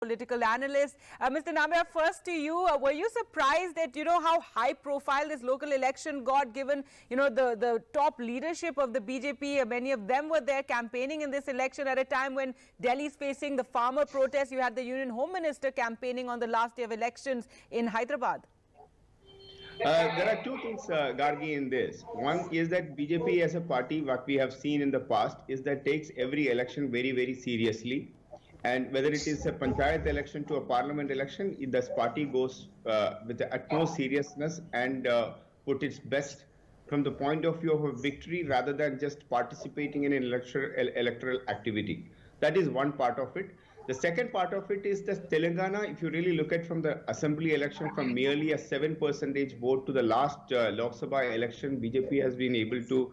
Political analyst. Mr. Nambiar, first to you, were you surprised at, how high profile this local election got, given, the top leadership of the BJP? Many of them were there campaigning in this election at a time when Delhi is facing the farmer protests. You had the Union Home Minister campaigning on the last day of elections in Hyderabad. There are two things, Gargi, in this. One is that BJP as a party, what we have seen in the past, is that takes every election very, very seriously. And whether it is a panchayat election to a parliament election, this party goes with the utmost seriousness and put its best from the point of view of a victory rather than just participating in an electoral activity. That is one part of it. The second part of it is that Telangana, if you really look at from the assembly election, from merely a 7% vote to the last Lok Sabha election, BJP has been able to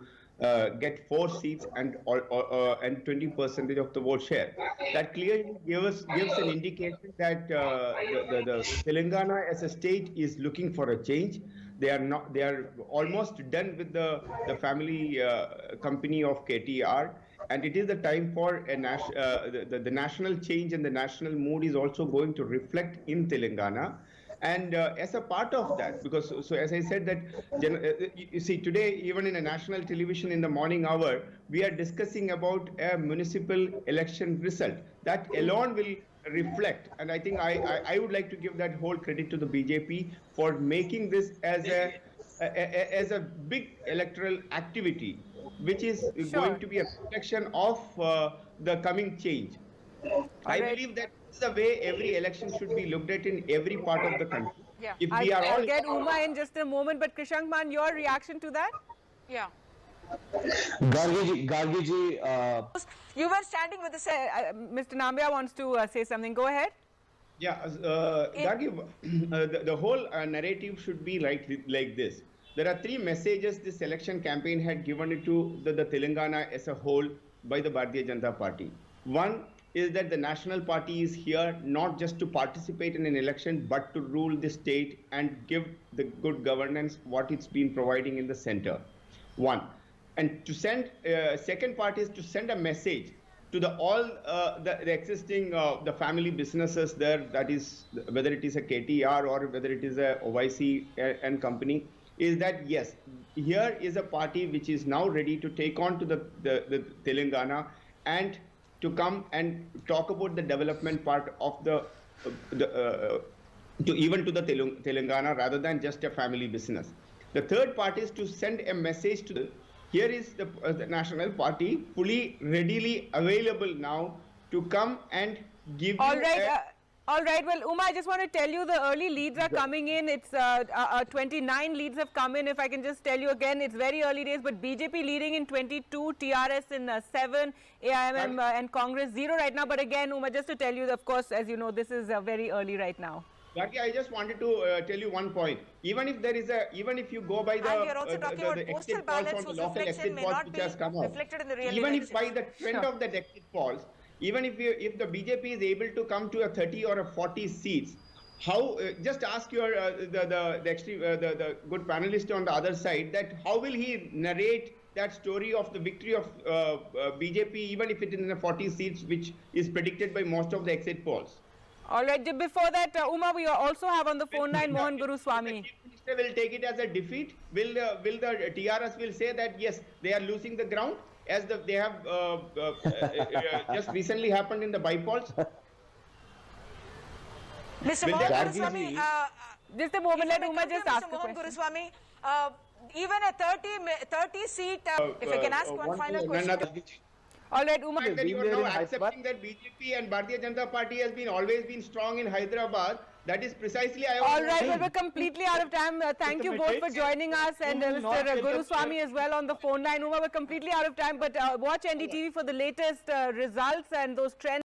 get 4 seats and 20% of the vote share. That clearly gives an indication that the Telangana as a state is looking for a change. They are almost done with the family company of KTR, and it is the time for a the national change, and the national mood is also going to reflect in Telangana. And as a part of that, because so as I said that you see today, even in a national television in the morning hour, we are discussing about a municipal election result. That alone will reflect, and I think I would like to give that whole credit to the BJP for making this as a big electoral activity, which is going to be a reflection of the coming change. I believe that is the way every election should be looked at in every part of the country. Yeah. If we are I'll get Uma in just a moment, but Krishank Man, your reaction to that? Yeah. Gargi ji, you were standing with the Mr. Nambiar wants to say something. Go ahead. Yeah, Gargi, the whole narrative should be like this. There are 3 messages this election campaign had given it to the Telangana as a whole by the Bharatiya Janata Party. One is that the national party is here not just to participate in an election, but to rule the state and give the good governance what it's been providing in the center. One. And to send, second part is to send a message to all the existing the family businesses there, that is whether it is a KTR or whether it is a OIC and company, is that yes, here is a party which is now ready to take on to the Telangana and to come and talk about the development part of to even to the Telangana rather than just a family business. The third part is to send a message to here is the national party fully readily available now to come and give all right. Well, Uma, I just want to tell you the early leads are coming in. It's 29 leads have come in. If I can just tell you again, it's very early days, but BJP leading in 22, TRS in 7, AIMM and Congress 0 right now. But again, Uma, just to tell you, of course, as you know, this is very early right now. Gargi, I just wanted to tell you one point. Even if there is even if you go by the exit polls on the local exit polls which has come out, even if by the trend of the exit polls, even if the BJP is able to come to a 30 or a 40 seats, how just ask your the good panelist on the other side that how will he narrate that story of the victory of BJP, even if it is in the 40 seats, which is predicted by most of the exit polls. All right. Before that, Uma, we also have on the phone line Mohan Guruswamy. The Chief Minister will take it as a defeat. Will the TRS will say that yes, they are losing the ground, as they have just recently happened in the bypolls? Mr. Mohan Guruswamy, just a moment, let Uma just ask Mr. Mohan Guruswamy, even a 30 seat, if I can ask one final question. All right, Uma. That you are now accepting that BJP and Bharatiya Janata Party has always been strong in Hyderabad. That is precisely. All right, well, we're completely out of time. Thank you both for joining us, and Mr. Guruswamy as well on the phone line. Uma, we're completely out of time, but watch NDTV for the latest results and those trends.